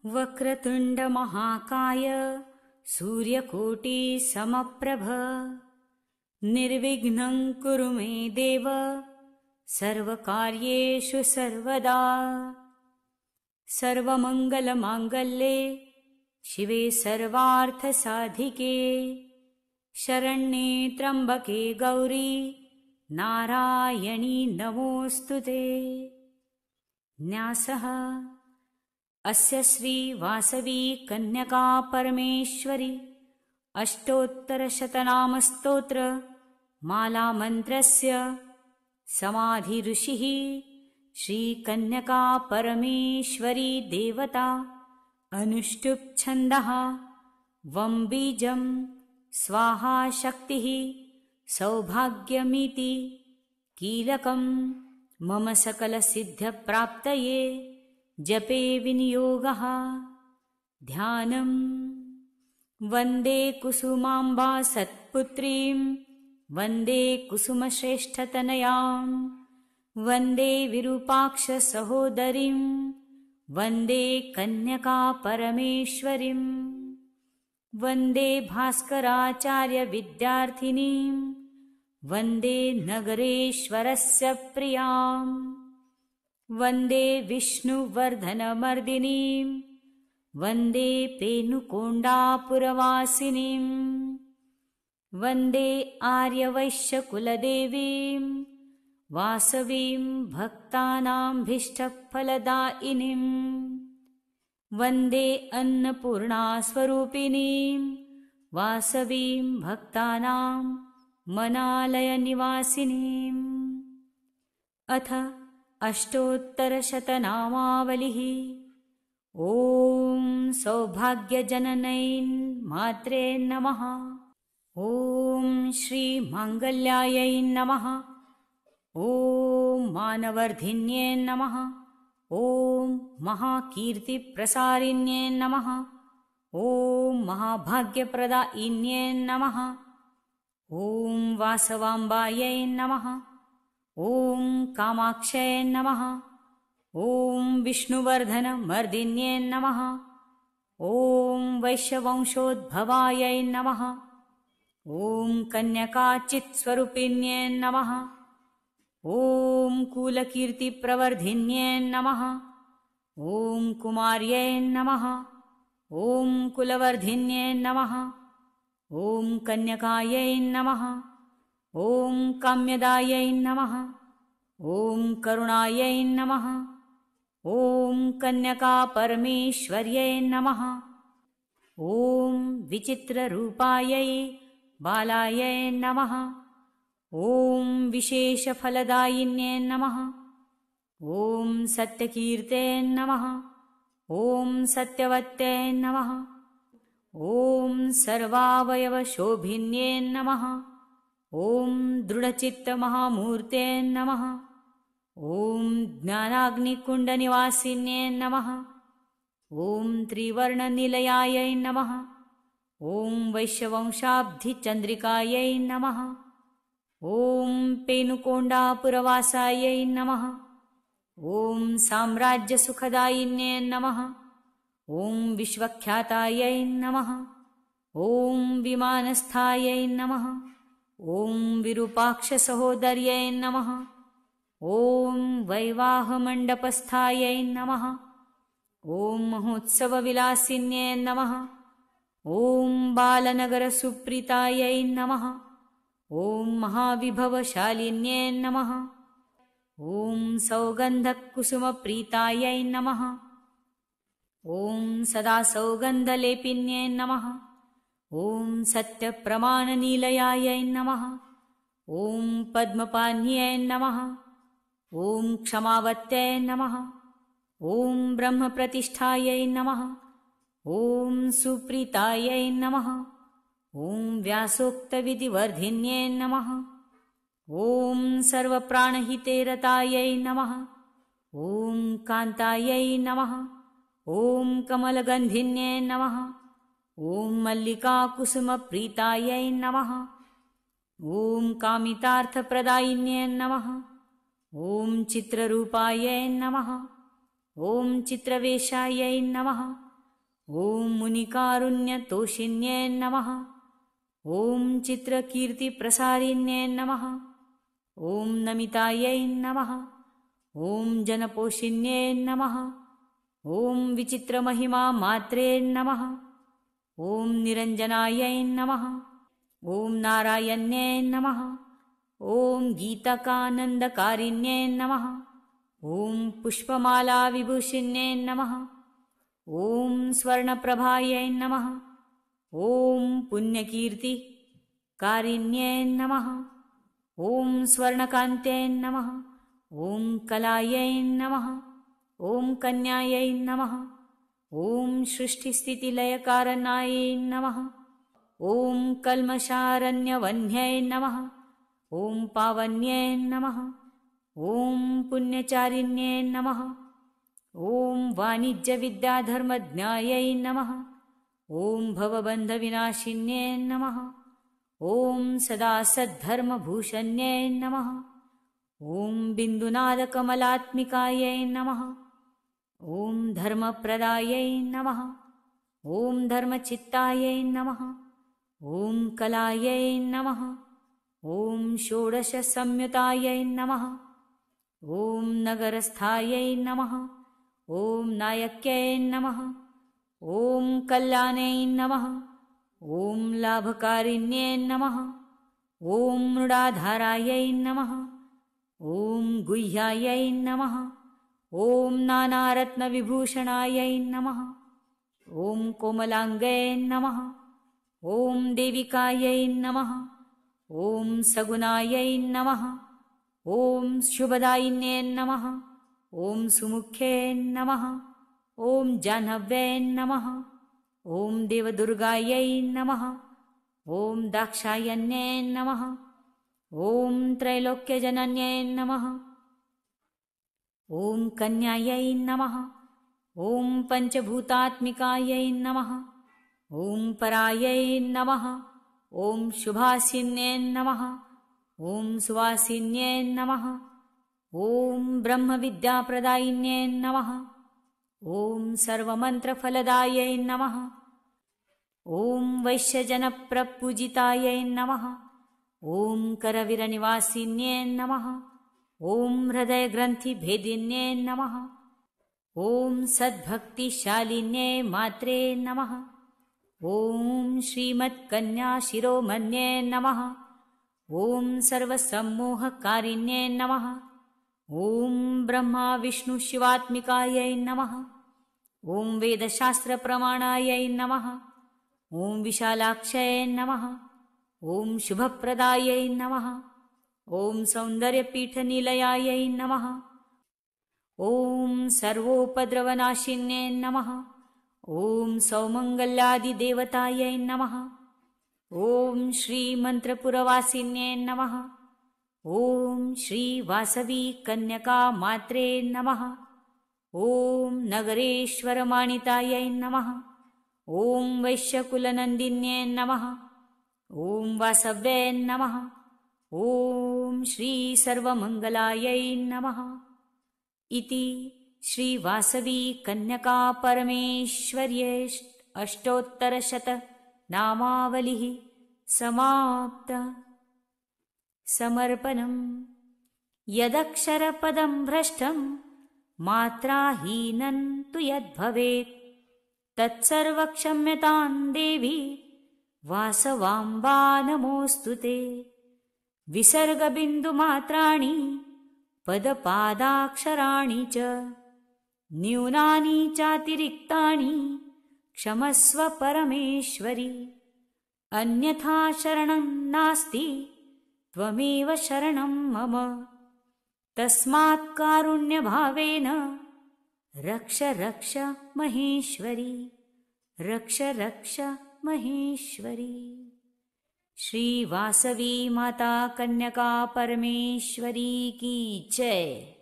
वक्रतुंड महाकाय सूर्यकोटि समप्रभ निर्विघ्नं कुरु मे देव सर्वकार्येषु सर्वदा। सर्वमंगलमांगल्ये शिवे सर्वार्थसाधिके शरण्ये त्र्यंबके गौरी नारायणी नमोस्तुते। न्यासः अस्य श्री वासवी कन्यका परमेश्वरी अष्टोत्तरशतनाम स्तोत्र माला मंत्रस्य समाधि ऋषिः श्री कन्यका परमेश्वरी देवता अनुष्टुप् छन्दः वं बीजं स्वाहा शक्तिः सौभाग्यमिति कीलकं मम सकलसिद्ध्यप्राप्तये जपे विनियोगः। ध्यानम् वन्दे कुसुमाम्बा सत्पुत्रीं वन्दे कुसुमश्रेष्ठतनयां वन्दे विरूपाक्ष सहोदरीं वन्दे कन्यका परमेश्वरीं वन्दे भास्कराचार्य विद्यार्थिनीं वन्दे नगरेश्वरस्य प्रियां वन्दे विष्णुवर्धनमर्दिनीं वन्दे पेनुकोण्डापुरवासिनीं वन्दे आर्यवैश्यकुलदेवीं वासवीं भक्तानां-भीष्टफलदायिनीं वन्दे अन्नपूर्णास्वरूपिणीं वासवीं भक्तानां मनालयनिवासिनीम्। अथ अष्टोत्तरशतनामावलिः। ॐ सौभाग्यजननै मात्रे नमः। ॐ श्री माङ्गल्यायै नमः। ॐ मानवर्धिन्ये नमः। ॐ महाकीर्तिप्रसारिण्ये नमः। ॐ महाभाग्यप्रदायिन्ये नमः। ॐ वासवाम्बायै नमः। ॐ कामाक्ष्यै नमः। ॐ विष्णुवर्धनमर्दिन्ये नमः। ॐ वैश्यवंशोद्भवायै नमः। ॐ कन्यकाचित्स्वरूपिण्ये नमः। ॐ कुलकीर्तिप्रवर्धिन्ये नमः। ॐ कुमार्यै नमः। ॐ कुलवर्धिन्ये नमः। ॐ कन्यकायै नमः। ॐ काम्यदायै नमः। ॐ करुणायै नमः। ॐ कन्यका परमेश्वर्यै नमः। ॐ विचित्ररूपायै बालायै नमः। ॐ विशेषफलदायिन्ये नमः। ॐ सत्यकीर्ते नमः। ॐ सत्यवत्यै नमः। ॐ सर्वावयवशोभिन्ये नमः। ॐ दृढचित्तमहामूर्ते नमः। ॐ ज्ञानाग्निकुण्डनिवासिन्ये नमः। ॐ त्रिवर्णनिलयायै नमः। ॐ वैश्यवंशाब्धिचन्द्रिकायै नमः। ॐ पेनुकोण्डापुरवासायै नमः। ॐ साम्राज्यसुखदायिन्ये नमः। ॐ विश्वख्यातायै नमः। ॐ विमानस्थायै नमः। ॐ विरूपाक्षसहोदर्यै नमः। ॐ वैवाहमण्डपस्थायै नमः। ॐ महोत्सवविलासिन्ये नमः। ॐ बालनगरसुप्रीतायै नमः। ॐ महाविभवशालिन्ये नमः। ॐ सौगन्धकुसुमप्रीतायै नमः। ॐ सदा सौगन्धलेपिन्ये नमः। ॐ सत्यप्रमाणनिलयायै नमः। ॐ पद्मपान्यै नमः। ॐ क्षमावत्यै नमः। ॐ ब्रह्मप्रतिष्ठायै नमः। ॐ सुप्रीतायै नमः। ॐ व्यासोक्तविधिवर्धिन्ये नमः। ॐ सर्वप्राणहिते रतायै नमः। ॐ कान्तायै नमः। ॐ कमलगन्धिन्ये नमः। ॐ मल्लिकाकुसुमप्रीतायै नमः। ॐ कामितार्थप्रदायिन्ये नमः। ॐ चित्ररूपायै नमः। ॐ चित्रवेशायै नमः। ॐ मुनिकारुण्यतोषिण्ये नमः। ॐ चित्रकीर्तिप्रसारिण्ये नमः। ॐ नमितायै नमः। ॐ जनपोषिण्ये नमः। ॐ विचित्रमहिमामात्रे नमः। ॐ निरञ्जनायै नमः। ॐ नारायण्ये नमः। ॐ गीतकानन्दकारिण्ये नमः। ॐ पुष्पमालाविभूषिण्ये नमः। ॐ स्वर्णप्रभायै नमः। ॐ पुण्यकीर्तिकारिण्ये नमः। ॐ स्वर्णकान्त्यै नमः। ॐ कलायै नमः। ॐ कन्यायै नमः। ॐ सृष्टिस्थितिलयकारणायै नमः। ॐ कल्मषारण्यवह्न्यै नमः। ॐ पावन्यै नमः। ॐ पुण्यचारिण्ये नमः। ॐ वाणिज्यविद्याधर्मज्ञायै नमः। ॐ भवबन्धविनाशिन्ये नमः। ॐ सदा सद्धर्मभूषण्ये नमः। ॐ बिन्दुनादकमलात्मिकायै नमः। ॐ धर्मप्रदायै नमः। ॐ धर्मचित्तायै नमः। ॐ कलायै नमः। ॐ षोडशसंयुतायै नमः। ॐ नगरस्थायै नमः। ॐ नायक्यै नमः। ॐ कल्याण्यै नमः। ॐ लाभकारिण्ये नमः। ॐ मृडाधारायै नमः। ॐ गुह्यायै नमः। ॐ नानारत्नविभूषणायै नमः। ॐ कोमलाङ्गै नमः। ॐ देविकायै नमः। ॐ सगुणायै नमः। ॐ शुभदायिन्ये नमः। ॐ सुमुख्ये नमः। ॐ जाह्नव्यै नमः। ॐ देवदुर्गायै नमः। ॐ दाक्षायण्ये नमः। ॐ त्रैलोक्यजनन्यै नमः। ॐ कन्यायै नमः। ॐ पञ्चभूतात्मिकायै नमः। ॐ परायै नमः। ॐ शुभासिन्ये नमः। ॐ सुवासिन्ये नमः। ॐ ब्रह्मविद्याप्रदायिन्ये नमः। ॐ सर्वमन्त्रफलदायै नमः। ॐ वैश्यजनप्रपूजितायै नमः। ॐ करविरनिवासिन्ये नमः। ॐ हृदयग्रन्थिभेदिन्ये नमः। ॐ सद्भक्तिशालिन्ये मात्रे नमः। ॐ श्रीमत्कन्याशिरोमण्ये नमः। ॐ सर्वसम्मोहकारिण्ये नमः। ॐ ब्रह्मा विष्णुशिवात्मिकायै नमः। ॐ वेदशास्त्रप्रमाणायै नमः। ॐ विशालाक्षये नमः। ॐ शुभप्रदायै नमः। ॐ सौन्दर्यपीठनिलयायै नमः। ॐ सर्वोपद्रवनाशिन्ये नमः। ॐ सौमङ्गल्यादिदेवतायै नमः। ॐ श्रीमन्त्रपुरवासिन्ये नमः। ॐ श्रीवासवी कन्यकामात्रे नमः। ॐ नगरेश्वरमाणितायै नमः। ॐ वैश्यकुलनन्दिन्ये नमः। ॐ वासव्ये नमः। ॐ श्रीसर्वमङ्गलायै नमः। इति श्रीवासवी कन्यका परमेश्वर्ये अष्टोत्तरशतनामावलिः समाप्ता। समर्पणम्। यदक्षरपदं भ्रष्टं मात्राहीनं तु यद्भवेत् तत्सर्वक्षम्यतां देवी वासवाम्बा नमोऽस्तु ते। विसर्गबिन्दुमात्राणि पदपादाक्षराणि च न्यूनानि चातिरिक्तानि क्षमस्व परमेश्वरि। अन्यथा शरणं नास्ति त्वमेव शरणं मम। तस्मात् कारुण्यभावेन रक्ष रक्ष महेश्वरी। रक्ष रक्ष महेश्वरी। श्री वासवी माता कन्यका परमेश्वरी की जय।